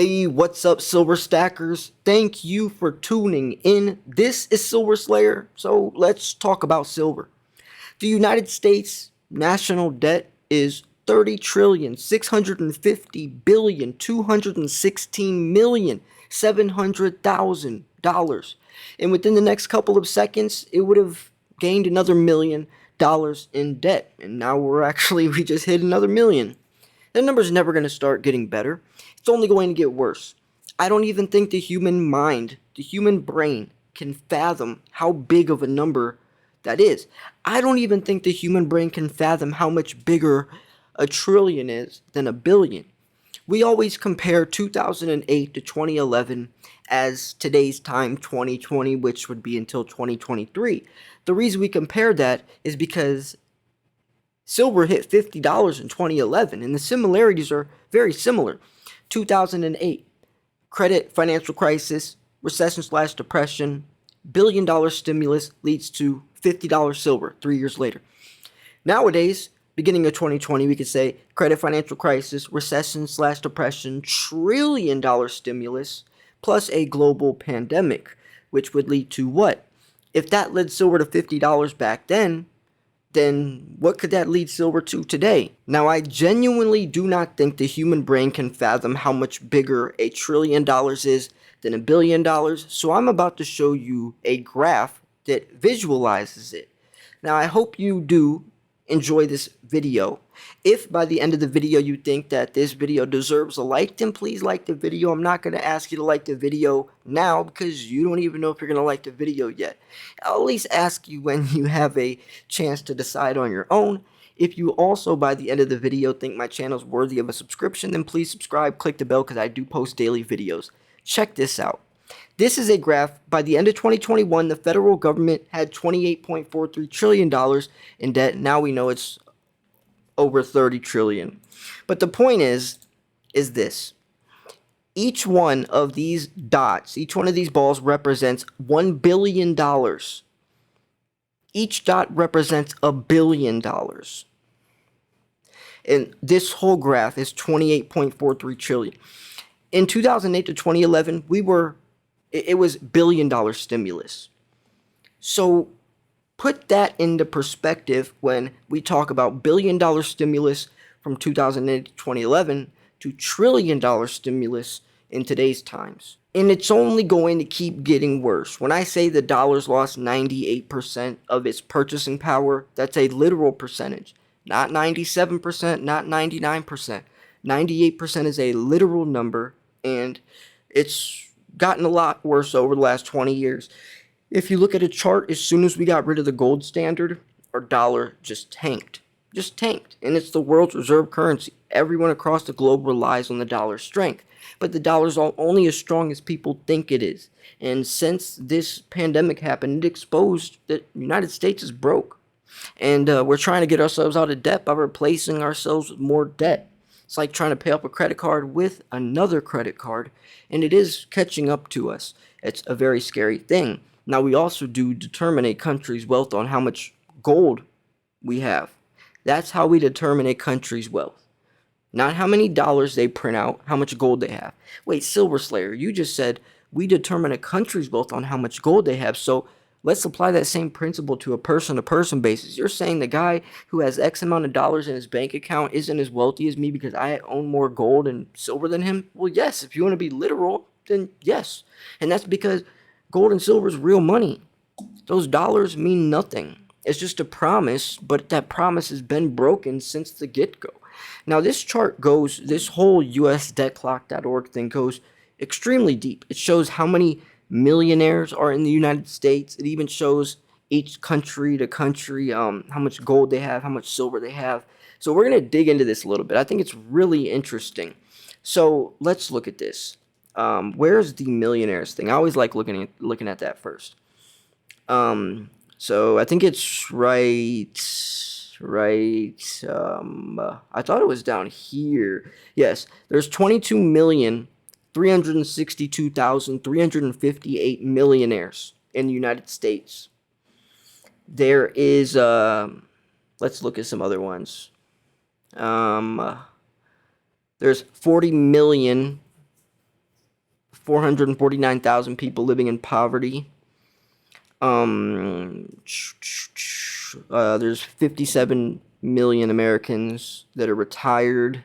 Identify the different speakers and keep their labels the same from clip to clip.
Speaker 1: Hey, what's up, Silver Stackers? Thank you for tuning in. This is Silver Slayer, so let's talk about silver. The United States national debt is 30,650,216,700,000. And within the next couple of seconds, it would have gained another $1,000,000 in debt. And now we just hit another million. That number's never going to start getting better. It's only going to get worse. I don't even think the human mind, the human brain, can fathom how big of a number that is. I don't even think the human brain can fathom how much bigger a trillion is than a billion. We always compare 2008 to 2011 as today's time, 2020, which would be until 2023. The reason we compare that is because silver hit $50 in 2011, and the similarities are very similar. 2008, credit, financial crisis, recession/depression, $1 billion stimulus leads to $50 silver 3 years later. Nowadays, beginning of 2020, we could say credit, financial crisis, recession/depression, $1 trillion stimulus, plus a global pandemic, which would lead to what? If that led silver to $50 back then what could that lead silver to today? Now, I genuinely do not think the human brain can fathom how much bigger $1 trillion is than $1 billion, so I'm about to show you a graph that visualizes it. Now, I hope you do enjoy this video. If by the end of the video you think that this video deserves a like, then please like the video. I'm not going to ask you to like the video now because you don't even know if you're going to like the video yet. I'll at least ask you when you have a chance to decide on your own. If you also by the end of the video think my channel is worthy of a subscription, then please subscribe, click the bell because I do post daily videos. Check this out. This is a graph. By the end of 2021, the federal government had $28.43 trillion in debt. Now we know it's over 30 trillion. But the point is this. Each one of these dots, each one of these balls represents $1 billion. Each dot represents $1 billion. And this whole graph is 28.43 trillion. In 2008 to 2011, it was $1 billion stimulus. So put that into perspective when we talk about $1 billion stimulus from 2008 to 2011 to $1 trillion stimulus in today's times. And it's only going to keep getting worse. When I say the dollar's lost 98% of its purchasing power, that's a literal percentage. Not 97%, not 99%. 98% is a literal number, and it's gotten a lot worse over the last 20 years. If you look at a chart, as soon as we got rid of the gold standard, our dollar just tanked. And it's the world's reserve currency. Everyone across the globe relies on the dollar's strength. But the dollar's only as strong as people think it is. And since this pandemic happened, it exposed that the United States is broke. And we're trying to get ourselves out of debt by replacing ourselves with more debt. It's like trying to pay off a credit card with another credit card, and it is catching up to us. It's a very scary thing. Now, we also do determine a country's wealth on how much gold we have. That's how we determine a country's wealth. Not how many dollars they print out, how much gold they have. Wait, Silver Slayer, you just said we determine a country's wealth on how much gold they have, so let's apply that same principle to a person-to-person basis. You're saying the guy who has X amount of dollars in his bank account isn't as wealthy as me because I own more gold and silver than him? Well, yes. If you want to be literal, then yes. And that's because gold and silver is real money. Those dollars mean nothing. It's just a promise, but that promise has been broken since the get-go. Now, this whole USDebtClock.org thing goes extremely deep. It shows how many millionaires are in the United States. It even shows each country to country how much gold they have, how much silver they have. So we're going to dig into this a little bit. I think it's really interesting. So let's look at this. Where's the millionaires thing? I always like looking at that first. So I think it's right. I thought it was down here. Yes, there's 22,362,358 millionaires in the United States. There is, let's look at some other ones. There's 40 million 449,000 people living in poverty. There's 57 million Americans that are retired.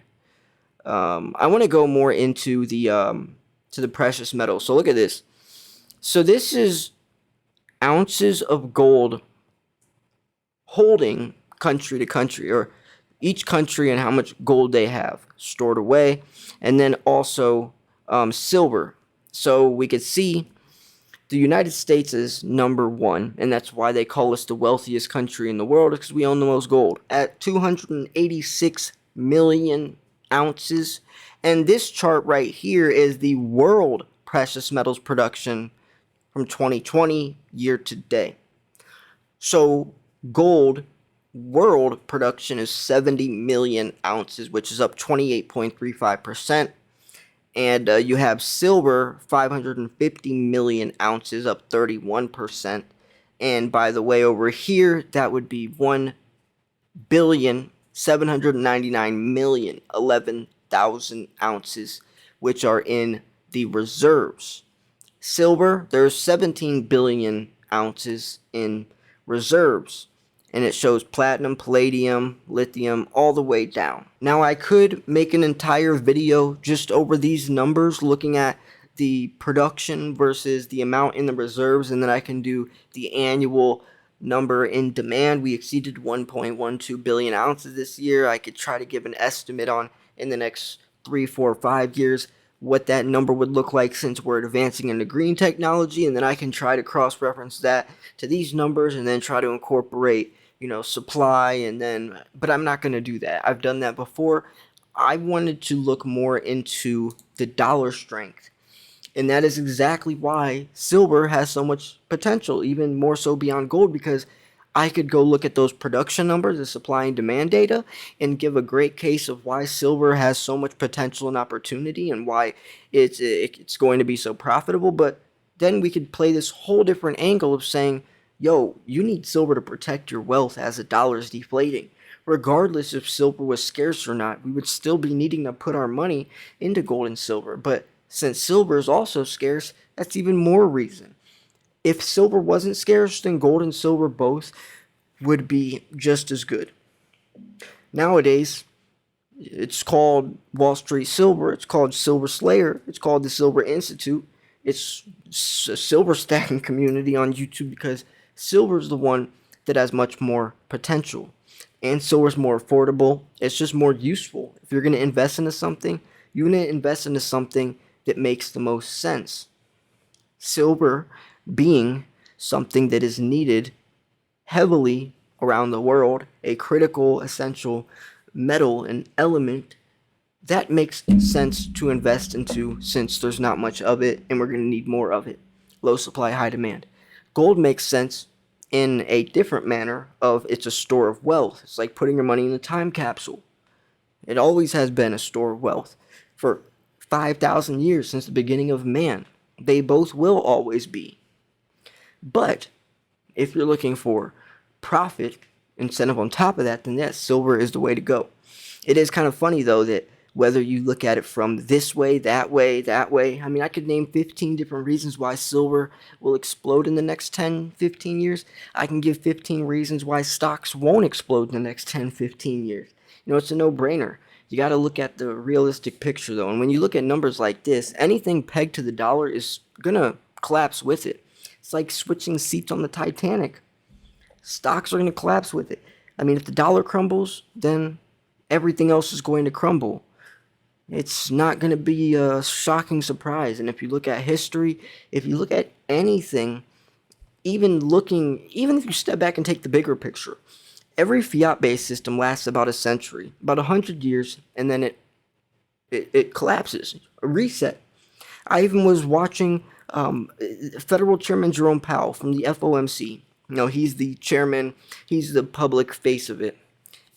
Speaker 1: I want to go more into the to the precious metals. So look at this. So this is ounces of gold holding country to country, or each country and how much gold they have stored away, and then also silver. So we could see the United States is number one, and that's why they call us the wealthiest country in the world, because we own the most gold at 286 million ounces. And this chart right here is the world precious metals production from 2020 year to date. So gold world production is 70 million ounces, which is up 28.35%. And you have silver, 550 million ounces, up 31%. And by the way, over here, that would be 1,799,011,000 ounces, which are in the reserves. Silver, there's 17 billion ounces in reserves. And it shows platinum, palladium, lithium, all the way down. Now, I could make an entire video just over these numbers, looking at the production versus the amount in the reserves, and then I can do the annual number in demand. We exceeded 1.12 billion ounces this year. I could try to give an estimate on, in the next 3, 4, 5 years, what that number would look like, since we're advancing into green technology, and then I can try to cross-reference that to these numbers and then try to incorporate, supply, and then, but I'm not going to do that. I've done that before. I wanted to look more into the dollar strength, and that is exactly why silver has so much potential, even more so beyond gold, because I could go look at those production numbers, the supply and demand data, and give a great case of why silver has so much potential and opportunity, and why it's going to be so profitable. But then we could play this whole different angle of saying, yo, you need silver to protect your wealth as the dollar is deflating. Regardless if silver was scarce or not, we would still be needing to put our money into gold and silver. But since silver is also scarce, that's even more reason. If silver wasn't scarce, then gold and silver both would be just as good. Nowadays, it's called Wall Street Silver. It's called Silver Slayer. It's called the Silver Institute. It's a silver stacking community on YouTube, because silver is the one that has much more potential. And silver is more affordable. It's just more useful. If you're going to invest into something, you're going to invest into something that makes the most sense. Silver being something that is needed heavily around the world, a critical, essential metal and element, that makes sense to invest into, since there's not much of it and we're going to need more of it. Low supply, high demand. Gold makes sense in a different manner of it's a store of wealth. It's like putting your money in a time capsule. It always has been a store of wealth for 5,000 years, since the beginning of man. They both will always be. But if you're looking for profit incentive on top of that, then yes, silver is the way to go. It is kind of funny, though, that whether you look at it from this way, that way, I mean, I could name 15 different reasons why silver will explode in the next 10, 15 years. I can give 15 reasons why stocks won't explode in the next 10, 15 years. It's a no-brainer. You got to look at the realistic picture, though. And when you look at numbers like this, anything pegged to the dollar is going to collapse with it. It's like switching seats on the Titanic. Stocks are going to collapse with it. I mean, if the dollar crumbles, then everything else is going to crumble. It's not going to be a shocking surprise. And if you look at history, if you look at anything, even if you step back and take the bigger picture, every fiat-based system lasts about a century, about 100 years, and then it collapses, a reset. I even was watching Federal Chairman Jerome Powell from the FOMC. He's the chairman, he's the public face of it.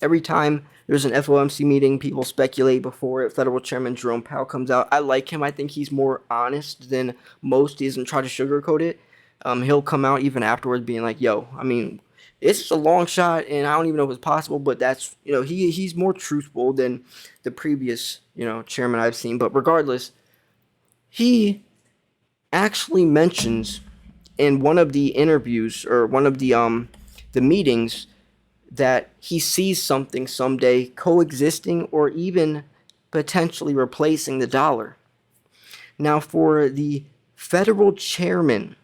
Speaker 1: Every time there's an FOMC meeting, people speculate before it. Federal Chairman Jerome Powell comes out. I like him. I think he's more honest than most. He doesn't try to sugarcoat it. He'll come out even afterwards being like, yo, I mean, it's a long shot, and I don't even know if it's possible, but that's, he's more truthful than the previous, chairman I've seen. But regardless, he actually mentions in one of the interviews or one of the meetings that he sees something someday coexisting or even potentially replacing the dollar. Now, for the federal chairman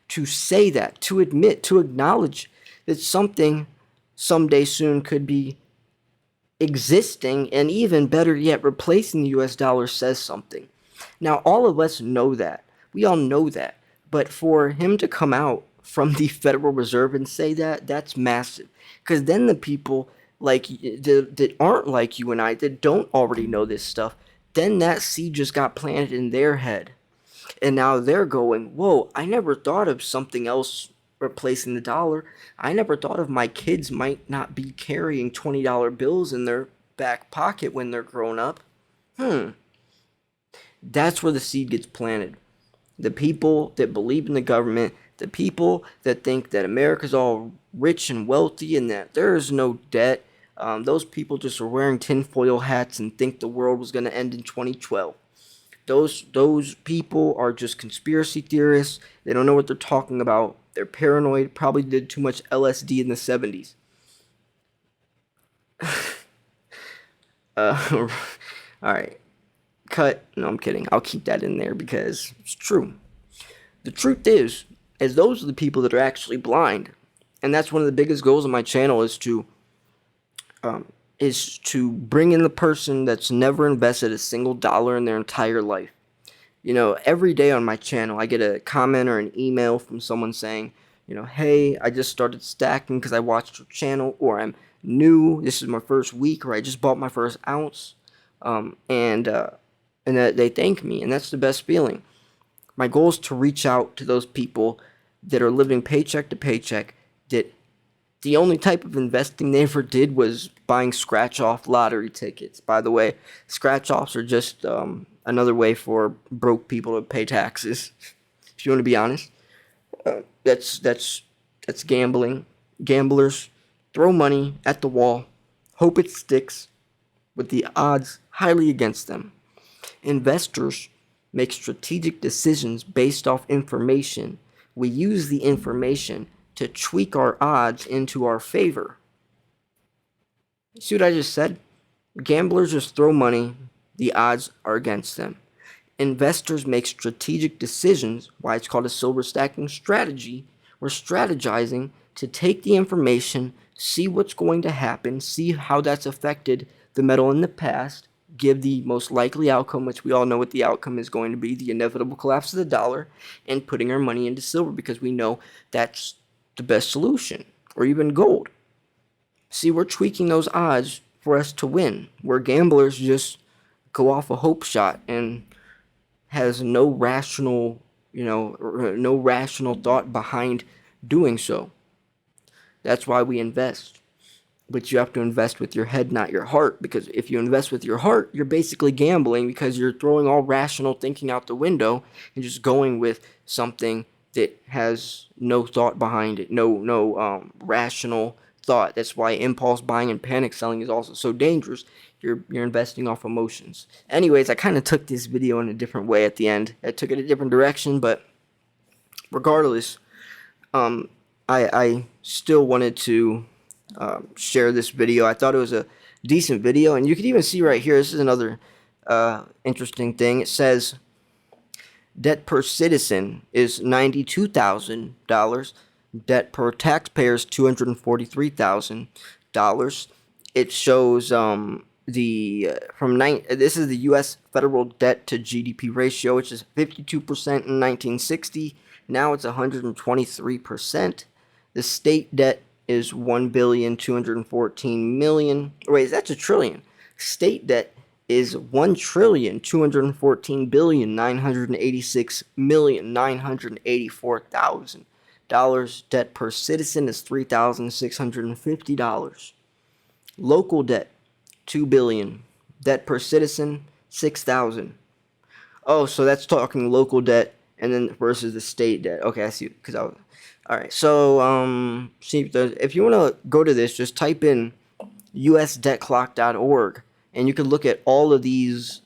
Speaker 1: to say that, to admit, to acknowledge that something someday soon could be existing and even better yet replacing the US dollar says something. Now, all of us know that. We all know that. But for him to come out from the Federal Reserve and say that, that's massive. Because then the people that aren't like you and I, that don't already know this stuff, then that seed just got planted in their head. And now they're going, whoa, I never thought of something else replacing the dollar. I never thought of my kids might not be carrying $20 bills in their back pocket when they're grown up. That's where the seed gets planted. The people that believe in the government, the people that think that America's all rich and wealthy and that there is no debt, those people just are wearing tinfoil hats and think the world was going to end in 2012. Those people are just conspiracy theorists. They don't know what they're talking about. They're paranoid. Probably did too much LSD in the 70s. All right. Cut. No, I'm kidding. I'll keep that in there because it's true. The truth is those are the people that are actually blind, and that's one of the biggest goals of my channel is to bring in the person that's never invested a single dollar in their entire life. You know, every day on my channel, I get a comment or an email from someone saying, you know, hey, I just started stacking because I watched your channel, or I'm new, this is my first week, or I just bought my first ounce, and that they thank me, and that's the best feeling. My goal is to reach out to those people that are living paycheck to paycheck, that the only type of investing they ever did was buying scratch-off lottery tickets. By the way, scratch-offs are just another way for broke people to pay taxes. If you want to be honest, that's gambling. Gamblers throw money at the wall, hope it sticks, with the odds highly against them. Investors make strategic decisions based off information. We use the information to tweak our odds into our favor. See what I just said? Gamblers just throw money, the odds are against them. Investors make strategic decisions, why it's called a silver stacking strategy. We're strategizing to take the information, see what's going to happen, see how that's affected the metal in the past, give the most likely outcome, which we all know what the outcome is going to be, the inevitable collapse of the dollar, and putting our money into silver because we know that's the best solution, or even gold. See, we're tweaking those odds for us to win, where gamblers just go off a hope shot and has no rational, no rational thought behind doing so. That's why we invest. But you have to invest with your head, not your heart, because if you invest with your heart, you're basically gambling because you're throwing all rational thinking out the window and just going with something that has no thought behind it, no rational thought. That's why impulse buying and panic selling is also so dangerous. You're investing off emotions. Anyways, I kind of took this video in a different way at the end. I took it a different direction, but regardless, I still wanted to share this video. I thought it was a decent video, and you can even see right here, this is another interesting thing. It says debt per citizen is $92,000. Debt per taxpayer is $243,000. It shows this is the U.S. federal debt to GDP ratio, which is 52% in 1960. Now it's 123%. The state debt is 1,214,000,000. Wait, that's a trillion. State debt is 1,214,986,984,000. Debt per citizen is $3,650. Local debt, $2 billion. Debt per citizen, $6,000. Oh, so that's talking local debt and then versus the state debt. Okay, I see. Because I was all right. So see if you want to go to this, just type in usdebtclock.org, and you can look at all of these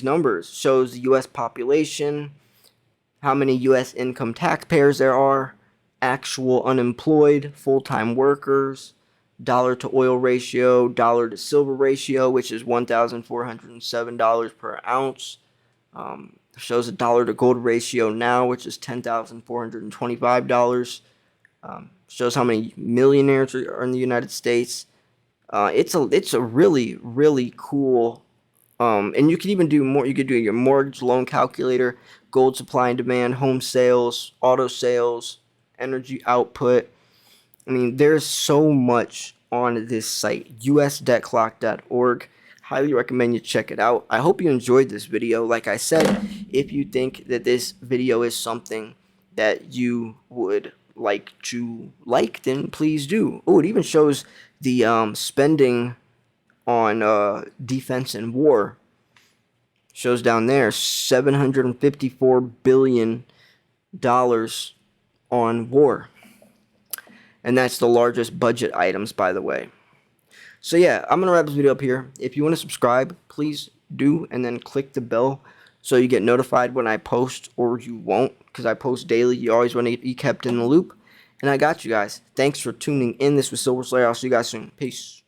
Speaker 1: numbers. Shows the U.S. population, how many U.S. income taxpayers there are, actual unemployed, full-time workers, dollar to oil ratio, dollar to silver ratio, which is $1,407 per ounce. Shows a dollar to gold ratio now, which is $10,425. Shows how many millionaires are in the United States. It's a really cool. And you can even do more. You could do your mortgage loan calculator, gold supply and demand, home sales, auto sales, energy output. I mean, there's so much on this site, usdebtclock.org. Highly recommend you check it out. I hope you enjoyed this video. Like I said, if you think that this video is something that you would like to like, then please do. Oh, it even shows the spending on defense and war. Shows down there $754 billion on war. And that's the largest budget items, by the way. So yeah, I'm going to wrap this video up here. If you want to subscribe, please do, and then click the bell so you get notified when I post, or you won't, because I post daily. You always want to be kept in the loop. And I got you guys. Thanks for tuning in. This was Silver Slayer. I'll see you guys soon. Peace.